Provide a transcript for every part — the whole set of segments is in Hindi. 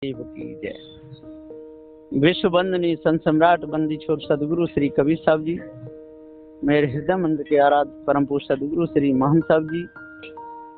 देव की जय। विश्व वंदनीय संत सम्राट बंदी छोर सदगुरु श्री कबीर साहब जी, मेरे हृदय मंदिर के आराध्य परम पूज्य सदगुरु श्री महंत साहब जी,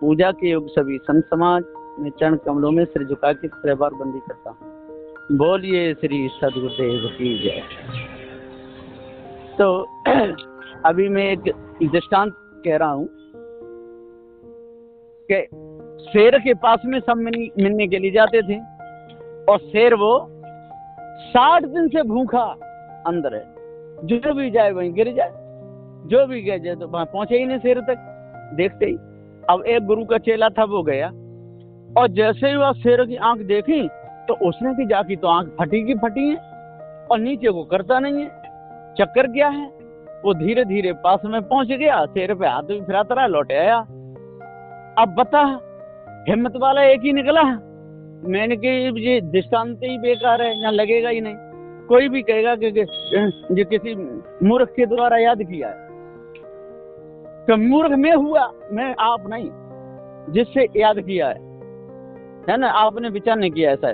पूजा के योग सभी संत समाज में चरण कमलों में सिर झुका के 3 बार बंदी करता हूँ। बोलिए श्री सदगुरुदेव की जय। तो अभी मैं एक दृष्टांत कह रहा हूँ कि शेर के पास में सब मिलने के लिए जाते थे और शेर वो 60 दिन से भूखा अंदर है, जो भी जाए वहीं गिर जाए, जो भी गिर जाए तो वहां पहुंचे ही नहीं शेर तक देखते ही। अब एक गुरु का चेला था, वो गया और जैसे ही वह शेर की आंख देखी तो उसने की जाकी तो आंख फटी की फटी है और नीचे को करता नहीं है, चक्कर क्या है। वो धीरे धीरे पास में पहुंच गया, शेर पे हाथ भी फिराता रहा, लौट आया। अब बता, हिम्मत वाला एक ही निकला। मैंने कि ये दृष्टांत ही बेकार है, यहाँ लगेगा ही नहीं। कोई भी कहेगा कि जो किसी मूर्ख के द्वारा याद किया है, तो मूर्ख में हुआ, मैं आप नहीं, जिससे याद किया है ना, आपने विचार नहीं किया ऐसा है।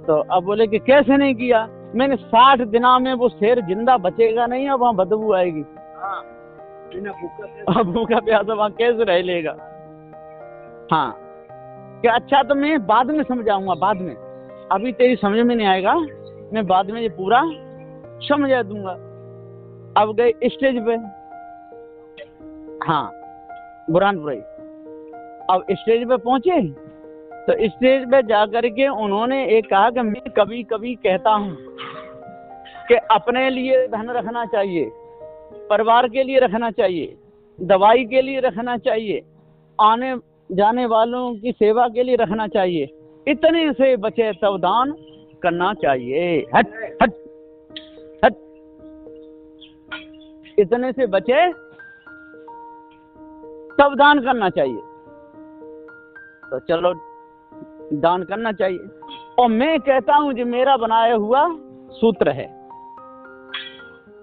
तो अब बोले कि कैसे नहीं किया। मैंने 60 दिना में वो शेर जिंदा बचेगा नहीं, अब वहां बदबू आएगी। भूखा प्यासा वहां कैसे रह लेगा। हाँ क्या, अच्छा तो मैं बाद में समझाऊंगा, बाद में, अभी तेरी समझ में नहीं आएगा, मैं बाद में ये पूरा समझा दूंगा। अब गए स्टेज पे, हाँ बुरहानपुर। अब स्टेज पे पहुंचे तो स्टेज पे जाकर के उन्होंने एक कहा कि मैं कभी कभी कहता हूं कि अपने लिए धन रखना चाहिए, परिवार के लिए रखना चाहिए, दवाई के लिए रखना चाहिए, आने जाने वालों की सेवा के लिए रखना चाहिए, इतने से बचे तब दान करना चाहिए। हट हट हट, इतने से बचे तब दान करना चाहिए। तो चलो दान करना चाहिए। और मैं कहता हूं जो मेरा बनाया हुआ सूत्र है,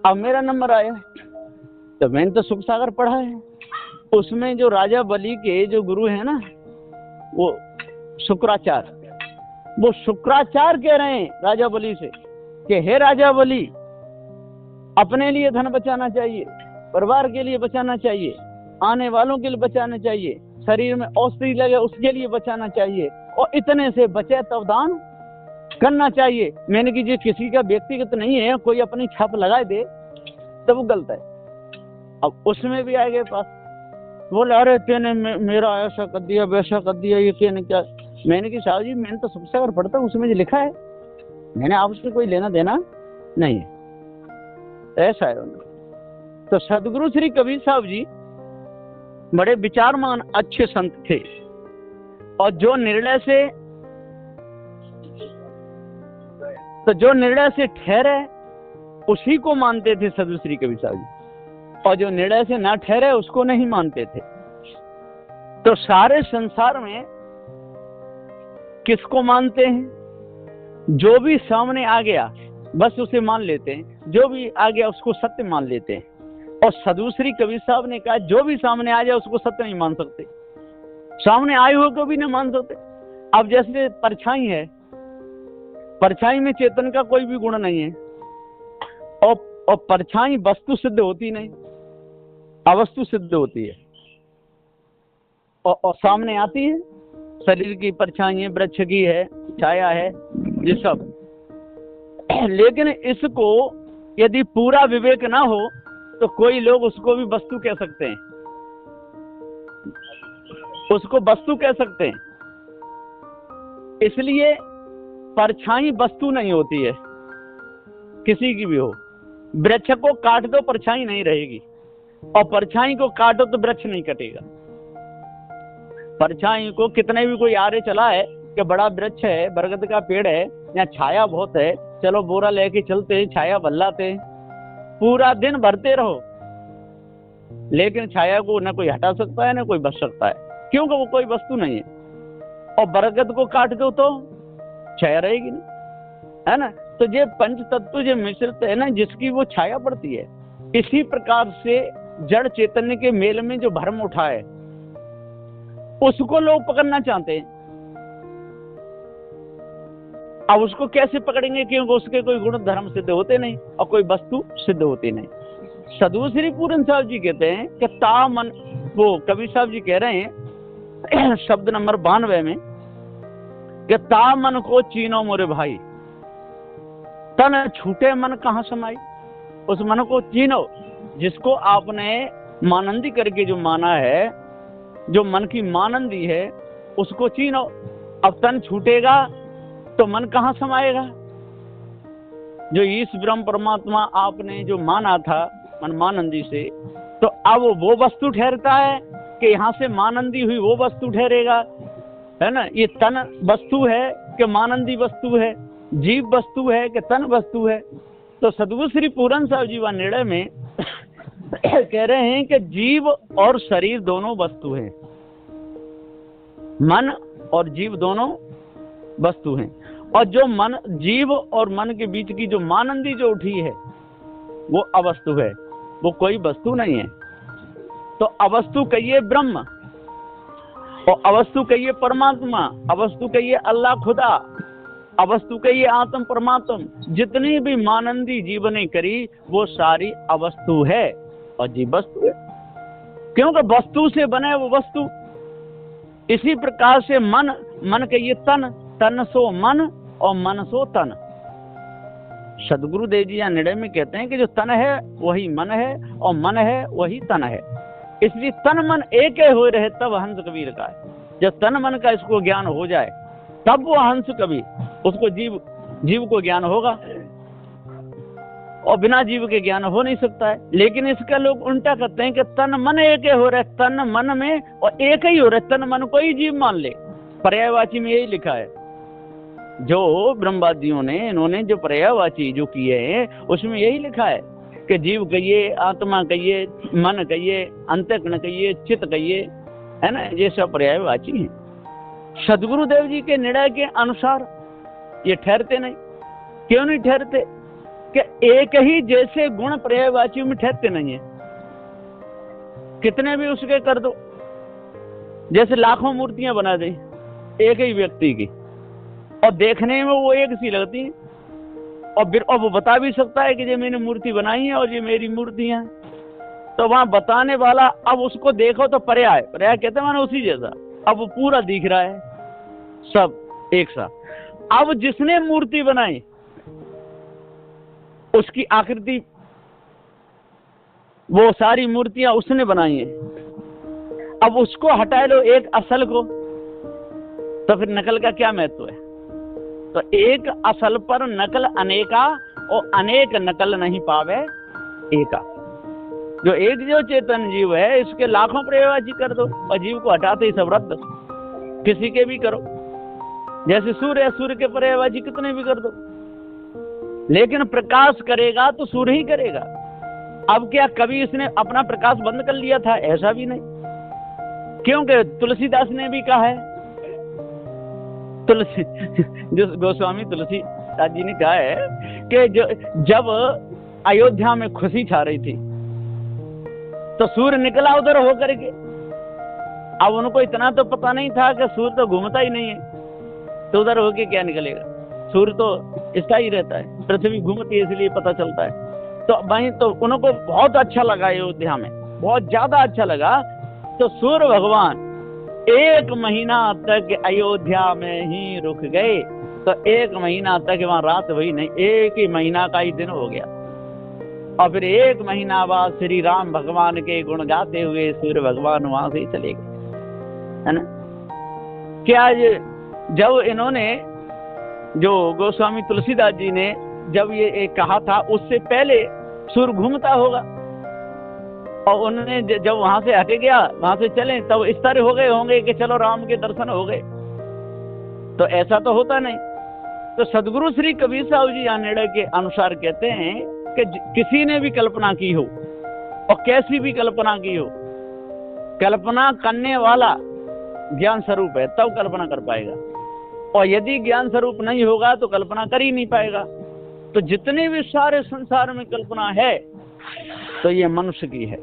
अब मेरा नंबर आया तो मैंने तो सुख सागर पढ़ा है, उसमें जो राजा बलि के जो गुरु है ना, वो शुक्राचार्य, वो शुक्राचार्य कह रहे हैं राजा बलि से कि हे राजा बलि, अपने लिए धन बचाना चाहिए, परिवार के लिए बचाना चाहिए, आने वालों के लिए बचाना चाहिए, शरीर में औषधि लगे उसके लिए बचाना चाहिए, और इतने से बचे तब दान करना चाहिए। मैंने कि जो किसी का व्यक्तिगत नहीं है, कोई अपनी छाप लगाए दे तब वो गलत है। अब उसमें भी आए गए पास, बोले अरे तेने मेरा ऐसा कर दिया, वैसा कर दिया, ये क्या नहीं क्या। मैंने कि साहब जी, मैंने तो सबसे अगर पढ़ता हूँ उसमें जो लिखा है, मैंने आपसे कोई लेना देना नहीं है, ऐसा है। तो सदगुरु श्री कबीर साहब जी बड़े विचारमान अच्छे संत थे, और जो निर्णय से ठहरे उसी को मानते थे सदगुरु श्री कबीर साहब जी, और जो निर्णय से ना ठहरे उसको नहीं मानते थे। तो सारे संसार में किसको मानते हैं? जो भी सामने आ गया बस उसे मान लेते हैं, जो भी आ गया उसको सत्य मान लेते हैं। और सदगुरु श्री कबीर साहब ने कहा जो भी सामने आ जाए उसको सत्य नहीं मान सकते, सामने आए हुए को भी नहीं मान सकते। अब जैसे परछाई है, परछाई में चेतन का कोई भी गुण नहीं है, और परछाई वस्तु सिद्ध होती नहीं, अवस्तु सिद्ध होती है, और सामने आती है। शरीर की परछाई है, वृक्ष की है, छाया है, ये सब। लेकिन इसको यदि पूरा विवेक ना हो तो कोई लोग उसको भी वस्तु कह सकते हैं, उसको वस्तु कह सकते हैं। इसलिए परछाई वस्तु नहीं होती है, किसी की भी हो। वृक्ष को काट दो परछाई नहीं रहेगी, और परछाई को काटो तो वृक्ष नहीं कटेगा। परछाई को कितने भी कोई आरे चला है कि बड़ा वृक्ष है, बरगद का पेड़ है, यहाँ छाया बहुत है, चलो बोरा लेके चलते हैं, छाया बल्लाते, पूरा दिन भरते रहो, लेकिन छाया को न कोई हटा सकता है न कोई बच सकता है, क्योंकि वो कोई वस्तु नहीं है। और बरगद को काट दो तो छाया रहेगी नहीं, है ना। तो ये पंच तत्व जो मिश्रित है ना, जिसकी वो छाया पड़ती है। इसी प्रकार से जड़ चैतन्य के मेल में जो भ्रम उठा है उसको लोग पकड़ना चाहते हैं। अब उसको कैसे पकड़ेंगे, क्योंकि उसके कोई गुण धर्म सिद्ध होते नहीं और कोई वस्तु सिद्ध होती नहीं। साधु श्री पूरन साहब जी कहते हैं कि ता मन, वो कबीर साहब जी कह रहे हैं शब्द नंबर 92 में कि ता मन को चीनो मोरे भाई, तन छूटे मन कहाँ समाई। उस मन को चीनो, जिसको आपने मानंदी करके जो माना है, जो मन की मानंदी है, उसको चीनो। अब तन छूटेगा तो मन कहाँ समाएगा। जो ईश ब्रह्म परमात्मा आपने जो माना था मन मानंदी से, तो अब वो वस्तु ठहरता है कि यहाँ से मानंदी हुई वो वस्तु ठहरेगा, है ना। ये तन वस्तु है कि मानंदी वस्तु है, जीव वस्तु है कि तन वस्तु है। तो सदगुरु श्री पूरन साहब जी निर्णय में कह रहे हैं कि जीव और शरीर दोनों वस्तु हैं, मन और जीव दोनों वस्तु हैं। और जो मन, जीव और मन के बीच की जो मानंदी जो उठी है वो अवस्तु है, वो कोई वस्तु नहीं है। तो अवस्तु कहिए ब्रह्म, और अवस्तु कहिए परमात्मा, अवस्तु कहिए अल्लाह खुदा, अवस्तु कहिए आत्म परमात्म। जितनी भी मानंदी जीवने करी वो सारी अवस्तु है और जीव वस्तु है, क्योंकि वस्तु से बने वो वस्तु। इसी प्रकार से मन, मन कहिए तन, तन सो मन और मन सो तन। सदगुरु देव जी निर्णय में कहते हैं कि जो तन है वही मन है और मन है वही तन है। इसलिए तन मन एक हो रहे तब हंस कबीर का है। जब तन मन का इसको ज्ञान हो जाए तब वो हंस कबीर, उसको जीव को ज्ञान होगा, और बिना जीव के ज्ञान हो नहीं सकता है। लेकिन इसका लोग उल्टा करते हैं कि तन मन एक हो रहे, तन मन में और एक ही हो रहे, तन मन को ही जीव मान ले। पर्यायवाची में यही लिखा है, जो ब्रह्मवादियों ने, इन्होंने जो पर्यायवाची जो किए हैं उसमें यही लिखा है कि जीव कहिए, आत्मा कहिए, मन कहिए, अंतःकरण कहिए, चित्त कहिए, है ना, ये सब पर्यायवाची हैं। सदगुरुदेव जी के निर्णय के अनुसार ये ठहरते नहीं। क्यों नहीं ठहरते? कि एक ही जैसे गुण पर्यायवाचियों में ठहरते नहीं है। कितने भी उसके कर दो, जैसे लाखों मूर्तियां बना दें एक ही व्यक्ति की, और देखने में वो एक सी लगती है, और वो बता भी सकता है कि ये मैंने मूर्ति बनाई है और ये मेरी मूर्तियां हैं। तो वहां बताने वाला, अब उसको देखो तो पर्याय कहते हैं मानो उसी जैसा, अब वो पूरा दिख रहा है सब एक साथ। अब जिसने मूर्ति बनाई उसकी आकृति, वो सारी मूर्तियां उसने बनाई हैं। अब उसको हटा लो एक असल को, तो फिर नकल का क्या महत्व है? तो एक असल पर नकल अनेका, और अनेक नकल नहीं पावे एका। जो एक जो चेतन जीव है इसके लाखों पर्यायवाची कर दो, और जीव को हटाते ही सब रद्द, किसी के भी करो। जैसे सूर्य है, सूर्य के पर्यायवाची कितने भी कर दो, लेकिन प्रकाश करेगा तो सूर्य ही करेगा। अब क्या कभी इसने अपना प्रकाश बंद कर लिया था? ऐसा भी नहीं, क्योंकि तुलसीदास ने भी कहा है, तुलसी जो गोस्वामी तुलसीदास जी ने कहा है कि जब अयोध्या में खुशी छा रही थी तो सूर्य निकला उधर होकर के। अब उनको इतना तो पता नहीं था कि सूर्य तो घूमता ही नहीं है, तो उधर होके क्या निकलेगा? सूर्य तो इसका ही रहता है, पृथ्वी घूमती है, इसलिए पता चलता है। तो वहीं तो उनको बहुत अच्छा लगा, अयोध्या में बहुत ज्यादा अच्छा लगा। तो सूर्य भगवान 1 महीना तक अयोध्या में ही रुक गए। तो 1 महीना तक वहां रात हुई नहीं, 1 ही महीना का ही दिन हो गया। और फिर 1 महीना बाद श्री राम भगवान के गुण गाते हुए सूर्य भगवान वहां से चले गए, है ना। क्या जब इन्होंने, जो गोस्वामी तुलसीदास जी ने जब ये कहा था, उससे पहले सूर्य घूमता होगा, और उन्होंने जब वहां से हटे गया, वहां से चले, तब इस तरह हो गए होंगे कि चलो राम के दर्शन हो गए। तो ऐसा तो होता नहीं। तो सदगुरु श्री कबीर साहब जी निर्णय के अनुसार कहते हैं कि किसी ने भी कल्पना की हो और कैसी भी कल्पना की हो, कल्पना करने वाला ज्ञान स्वरूप है, तब कल्पना कर पाएगा। और यदि ज्ञान स्वरूप नहीं होगा तो कल्पना कर ही नहीं पाएगा। तो जितने भी सारे संसार में कल्पना है तो ये मनुष्य की है,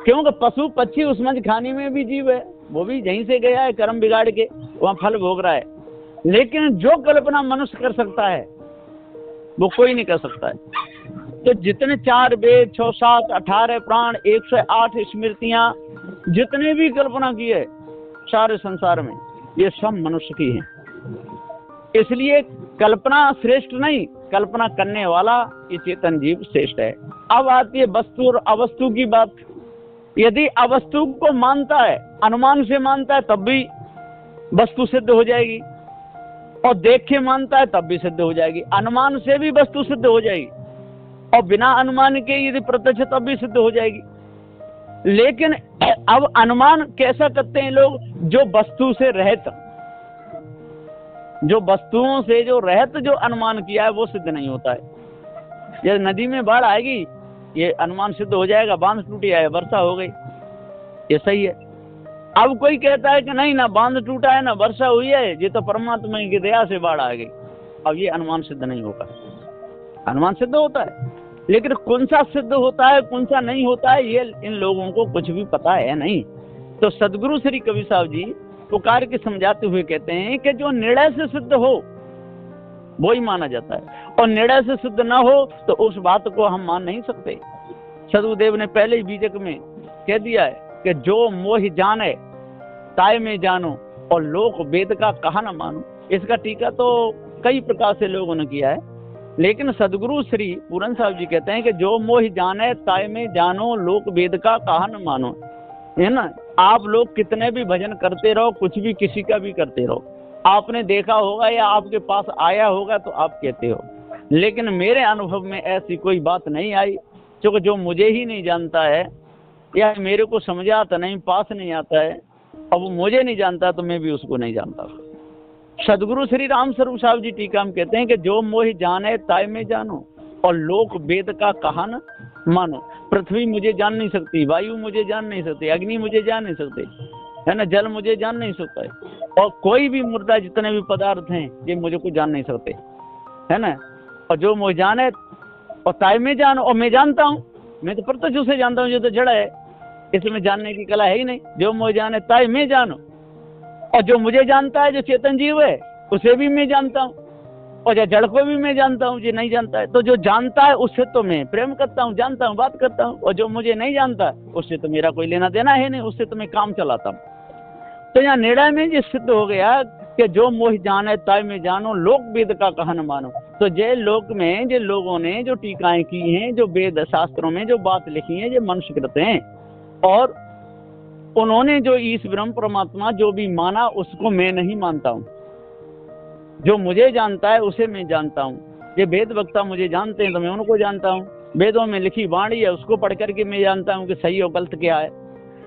क्योंकि पशु पक्षी उसमें खाने में भी जीव है, वो भी यहीं से गया है कर्म बिगाड़ के, वहां फल भोग रहा है। लेकिन जो कल्पना मनुष्य कर सकता है वो कोई नहीं कर सकता है। तो जितने 4 वेद, 6, 7, 18 प्राण, 108 स्मृतियां, जितने भी कल्पना की है सारे संसार में, ये सब मनुष्य की है। इसलिए कल्पना श्रेष्ठ नहीं, कल्पना करने वाला ये चेतन जीव श्रेष्ठ है। अब आती है वस्तु और अवस्तु की बात। यदि अवस्तु को मानता है, अनुमान से मानता है, तब भी वस्तु सिद्ध हो जाएगी, और देख के मानता है तब भी सिद्ध हो जाएगी। अनुमान से भी वस्तु सिद्ध हो जाएगी, और बिना अनुमान के यदि प्रत्यक्ष तब भी सिद्ध हो जाएगी। लेकिन अब अनुमान कैसा करते हैं लोग? जो वस्तु से रहित, जो वस्तुओं से जो रहित जो अनुमान किया है वो सिद्ध नहीं होता है। जब नदी में बाढ़ आएगी ये अनुमान सिद्ध हो जाएगा, बांध टूट गया, वर्षा हो गई, ये सही है। अब कोई कहता है कि नहीं ना बांध टूटा है ना वर्षा हुई है, ये तो परमात्मा की दया से बाढ़ आ गई, अब ये अनुमान सिद्ध नहीं होगा। अनुमान सिद्ध होता है, लेकिन कौन सा सिद्ध होता है कौन सा नहीं होता है ये इन लोगों को कुछ भी पता है नहीं। तो सदगुरु श्री कबीर साहब जी पुकार के समझाते हुए कहते हैं कि जो निर्णय से सिद्ध हो वो ही माना जाता है, और निर्णय से सिद्ध ना हो तो उस बात को हम मान नहीं सकते। सदगुरुदेव ने पहले ही बीजक में कह दिया है कि जो मोह जाने ताय में जानो, और लोक वेद का कहा न मानो। इसका टीका तो कई प्रकार से लोगों ने किया है, लेकिन सदगुरु श्री पूरन साहब जी कहते हैं कि जो मोह जाने ताय में जानो, लोक वेद का कहा न मानो। है ना, आप लोग कितने भी भजन करते रहो, कुछ भी किसी का भी करते रहो, आपने देखा होगा या आपके पास आया होगा तो आप कहते हो, लेकिन मेरे अनुभव में ऐसी कोई बात नहीं आई, क्योंकि जो मुझे ही नहीं जानता है या मेरे को समझ आता नहीं, पास नहीं आता है, अब वो मुझे नहीं जानता तो मैं भी उसको नहीं जानता। सदगुरु श्री राम स्वरूप साहब जी टीका में कहते हैं कि जो मोह जाने ताय में जानो, और लोक वेद का कहा न मानो। पृथ्वी मुझे जान नहीं सकती, वायु मुझे जान नहीं सकती, अग्नि मुझे जान नहीं सकते, है ना, जल मुझे जान नहीं सकता है, और कोई भी मुर्दा जितने भी पदार्थ हैं ये मुझे को जान नहीं सकते, है ना। और जो मुझे जाने और ताय में जानो, और मैं जानता हूँ, मैं तो प्रत्यक्ष उसे जानता हूँ जो तो जड़ है, इसमें जानने की कला है ही नहीं। जो मुझे जाने ताय में जानो, और जो मुझे जानता है जो चेतन जीव है उसे भी मैं जानता हूँ, और जो जड़ को भी मैं जानता हूँ, जो नहीं जानता है। तो जो जानता है उससे तो मैं प्रेम करता हूँ, जानता हूँ, बात करता हूँ, और जो मुझे नहीं जानता उससे तो मेरा कोई लेना देना है नहीं, उससे तो मैं काम चलाता हूँ। तो यहाँ निर्णय में ये सिद्ध हो गया कि जो मोह जाने ताय में जानो, लोक वेद का कहा न मानो। तो जे लोक में जो लोगों ने जो टीकाएं की हैं, जो वेद शास्त्रों में जो बात लिखी है, ये मनुष्यकृत हैं, और उन्होंने जो ईश ब्रह्म परमात्मा जो भी माना उसको मैं नहीं मानता हूँ। जो मुझे जानता है उसे मैं जानता हूँ। ये वेद वक्ता मुझे जानते हैं तो मैं उनको जानता हूँ, वेदों में लिखी वाणी है उसको पढ़ करके मैं जानता हूँ कि सही और गलत क्या है।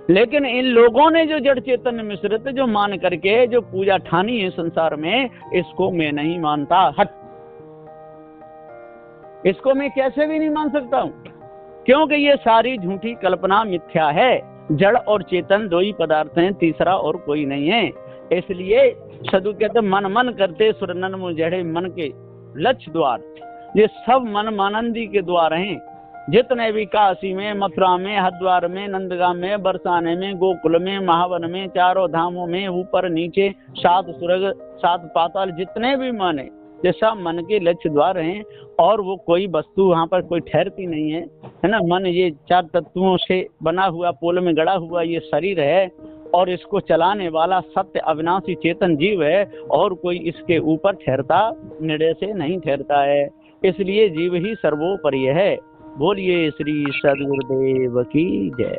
लेकिन इन लोगों ने जो जड़ चेतन मिश्रित जो मान करके जो पूजा ठानी है संसार में, इसको मैं नहीं मानता। हट, इसको मैं कैसे भी नहीं मान सकता हूँ, क्योंकि ये सारी झूठी कल्पना मिथ्या है। जड़ और चेतन दो ही पदार्थ हैं, तीसरा और कोई नहीं है। इसलिए सदु कहते मन मन करते सुरनन मुझे मन के लक्ष्य द्वार, ये सब मन मानंदी के द्वार हैं। जितने भी काशी में, मथुरा में, हरिद्वार में, नंदगांव में, बरसाने में, गोकुल में, महावन में, चारों धामों में, ऊपर नीचे, 7 स्वर्ग 7 पाताल, जितने भी मन है ये सब मन के लक्ष्य द्वार हैं। और वो कोई वस्तु वहाँ पर कोई ठहरती नहीं है, है ना। मन ये 4 तत्वों से बना हुआ, पोल में गड़ा हुआ ये शरीर है, और इसको चलाने वाला सत्य अविनाशी चेतन जीव है, और कोई इसके ऊपर ठहरता निर्णय से नहीं ठहरता है। इसलिए जीव ही सर्वोपरि है। बोलिए श्री सद्गुरुदेव की जय।